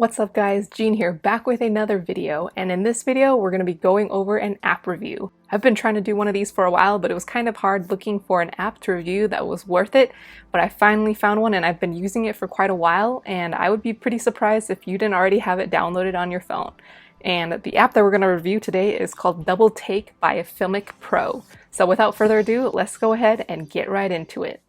What's up guys, Jean here, back with another video, and in this video we're going to be going over an app review. I've been trying to do one of these for a while, but it was kind of hard looking for an app to review that was worth it, but I finally found one and I've been using it for quite a while, and I would be pretty surprised if you didn't already have it downloaded on your phone. And the app that we're going to review today is called DoubleTake by Filmic Pro. So without further ado, let's go ahead and get right into it.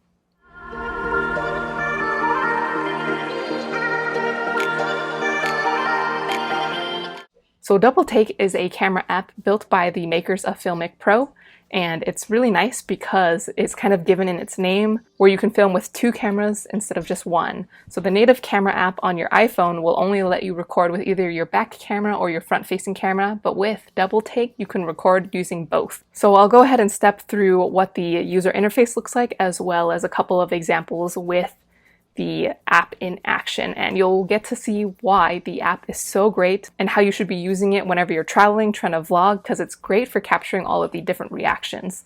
So DoubleTake is a camera app built by the makers of Filmic Pro, and it's really nice because it's kind of given in its name where you can film with two cameras instead of just one. So the native camera app on your iPhone will only let you record with either your back camera or your front-facing camera, but with DoubleTake you can record using both. So I'll go ahead and step through what the user interface looks like, as well as a couple of examples with the app in action, and you'll get to see why the app is so great and how you should be using it whenever you're traveling, trying to vlog, because it's great for capturing all of the different reactions.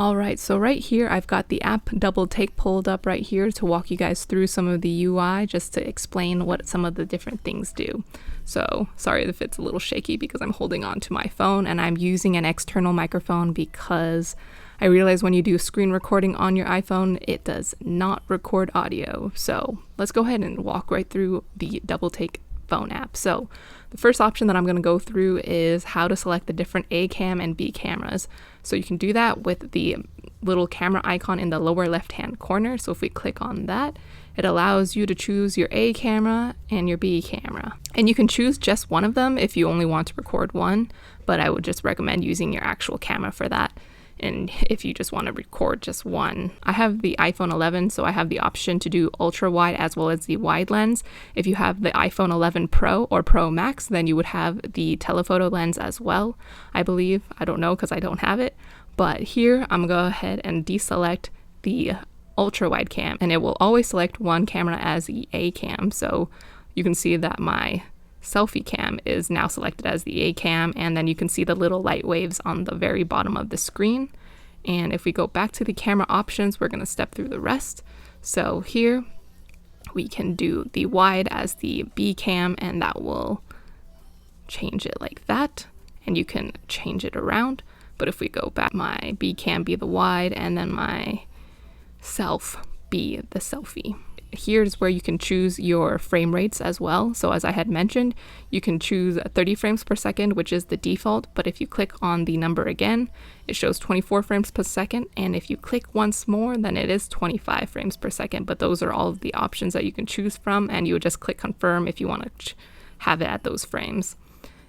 Alright, so right here I've got the app DoubleTake pulled up right here to walk you guys through some of the UI, just to explain what some of the different things do. So sorry if it's a little shaky because I'm holding on to my phone and I'm using an external microphone because I realize when you do screen recording on your iPhone, it does not record audio. So let's go ahead and walk right through the DoubleTake phone app. So the first option that I'm going to go through is how to select the different A cam and B cameras. So you can do that with the little camera icon in the lower left hand corner. So if we click on that, it allows you to choose your A camera and your B camera. And you can choose just one of them if you only want to record one, but I would just recommend using your actual camera for that. And if you just want to record just one. I have the iPhone 11, so I have the option to do ultra wide as well as the wide lens. If you have the iPhone 11 Pro or Pro Max, then you would have the telephoto lens as well, I believe. I don't know because I don't have it. But here I'm going to go ahead and deselect the ultra wide cam, and it will always select one camera as the A cam. So you can see that my selfie cam is now selected as the A cam, and then you can see the little light waves on the very bottom of the screen. And if we go back to the camera options, we're going to step through the rest. So here we can do the wide as the B cam, and that will change it like that, and you can change it around. But if we go back, my B cam be the wide, and then my self be the selfie. Here's where you can choose your frame rates as well. So as I had mentioned, you can choose 30 frames per second, which is the default, but if you click on the number again, it shows 24 frames per second, and if you click once more, then it is 25 frames per second. But those are all of the options that you can choose from, and you would just click confirm if you want to have it at those frames.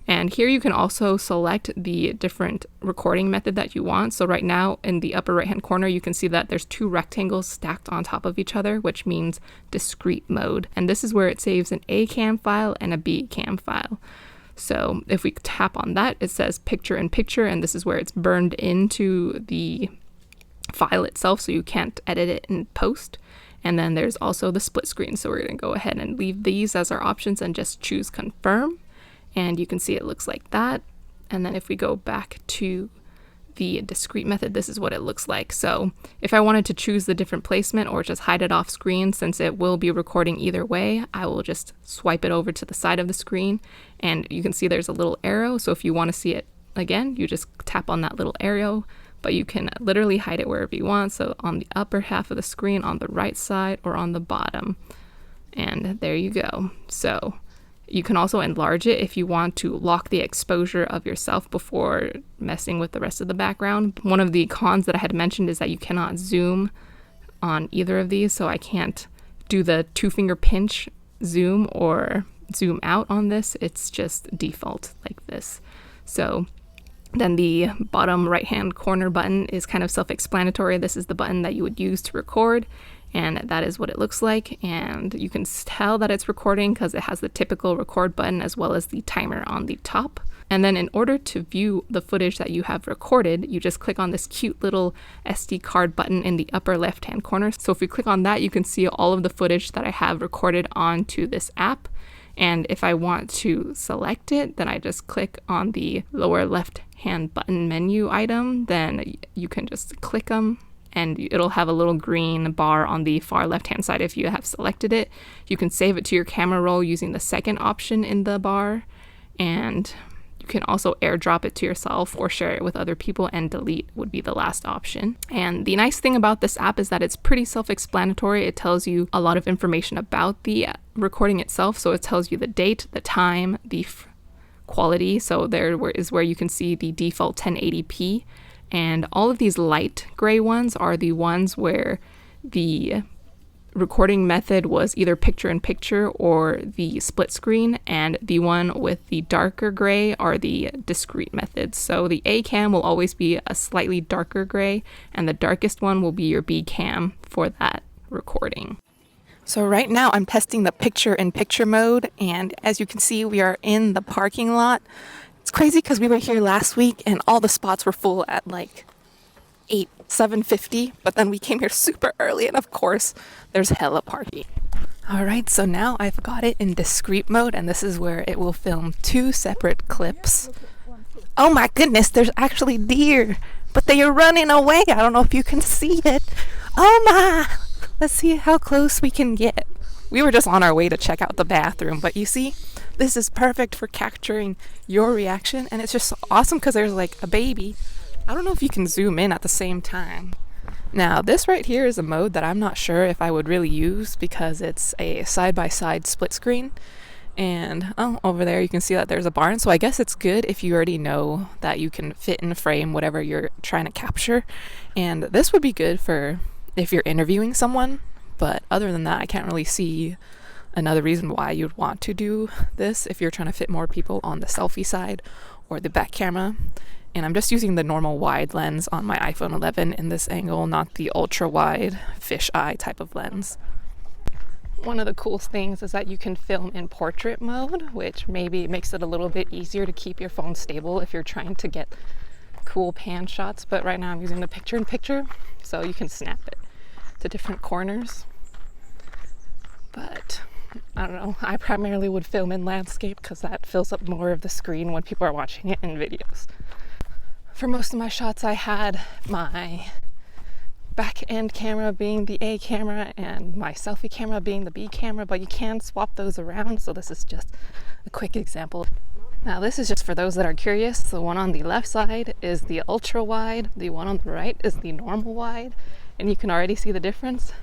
And here you can also select the different recording method that you want. So right now in the upper right hand corner, you can see that there's two rectangles stacked on top of each other, which means discrete mode. And this is where it saves an A cam file and a B cam file. So if we tap on that, it says picture in picture, and this is where it's burned into the file itself, so you can't edit it in post. And then there's also the split screen. So we're going to go ahead and leave these as our options and just choose confirm. And you can see it looks like that. And then if we go back to the discrete method, this is what it looks like. So if I wanted to choose the different placement or just hide it off screen, since it will be recording either way, I will just swipe it over to the side of the screen, and you can see there's a little arrow. So if you want to see it again, you just tap on that little arrow, but you can literally hide it wherever you want. So on the upper half of the screen, on the right side, or on the bottom. And there you go. So you can also enlarge it if you want to lock the exposure of yourself before messing with the rest of the background. One of the cons that I had mentioned is that you cannot zoom on either of these, so I can't do the 2-finger pinch zoom or zoom out on this. It's just default like this. So then the bottom right hand corner button is kind of self-explanatory. This is the button that you would use to record, and that is what it looks like. And you can tell that it's recording because it has the typical record button as well as the timer on the top. And then in order to view the footage that you have recorded, you just click on this cute little SD card button in the upper left hand corner. So if we click on that, you can see all of the footage that I have recorded onto this app. And if I want to select it, then I just click on the lower left hand button menu item. Then you can just click them and it'll have a little green bar on the far left-hand side if you have selected it. You can save it to your camera roll using the second option in the bar, and you can also airdrop it to yourself or share it with other people, and delete would be the last option. And the nice thing about this app is that it's pretty self-explanatory. It tells you a lot of information about the recording itself. So it tells you the date, the time, the quality. So there is where you can see the default 1080p. And all of these light gray ones are the ones where the recording method was either picture-in-picture or the split screen, and the one with the darker gray are the discrete methods. So the A cam will always be a slightly darker gray, and the darkest one will be your B cam for that recording. So right now I'm testing the picture-in-picture mode, and as you can see, we are in the parking lot. It's crazy because we were here last week and all the spots were full at like 7:50, but then we came here super early, and of course there's hella parking. Alright, so now I've got it in discrete mode, and this is where it will film 2 separate clips. Oh my goodness, there's actually deer, but they are running away. I don't know if you can see it. Oh my! Let's see how close we can get. We were just on our way to check out the bathroom, but you see, this is perfect for capturing your reaction, and it's just awesome because there's like a baby. I don't know if you can zoom in at the same time. Now, this right here is a mode that I'm not sure if I would really use because it's a side-by-side split screen. And over there you can see that there's a barn, so I guess it's good if you already know that you can fit in frame whatever you're trying to capture. And this would be good for if you're interviewing someone, but other than that, I can't really see another reason why you'd want to do this if you're trying to fit more people on the selfie side or the back camera. And I'm just using the normal wide lens on my iPhone 11 in this angle, not the ultra wide fisheye type of lens. One of the coolest things is that you can film in portrait mode, which maybe makes it a little bit easier to keep your phone stable if you're trying to get cool pan shots. But right now I'm using the picture-in-picture, so you can snap it to different corners. But I don't know, I primarily would film in landscape because that fills up more of the screen when people are watching it in videos. For most of my shots, I had my back end camera being the A camera and my selfie camera being the B camera, but you can swap those around, so this is just a quick example. Now this is just for those that are curious. The one on the left side is the ultra wide, the one on the right is the normal wide, and you can already see the difference.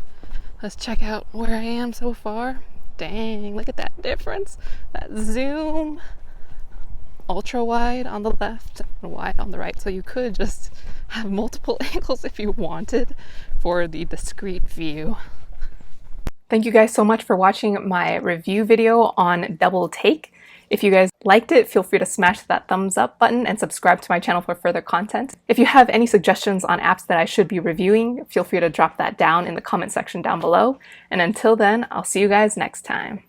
Let's check out where I am so far. Dang, look at that difference, that zoom. Ultra wide on the left and wide on the right, so you could just have multiple angles if you wanted for the discrete view. Thank you guys so much for watching my review video on DoubleTake. If you guys liked it, feel free to smash that thumbs up button and subscribe to my channel for further content. If you have any suggestions on apps that I should be reviewing, feel free to drop that down in the comment section down below. And until then, I'll see you guys next time.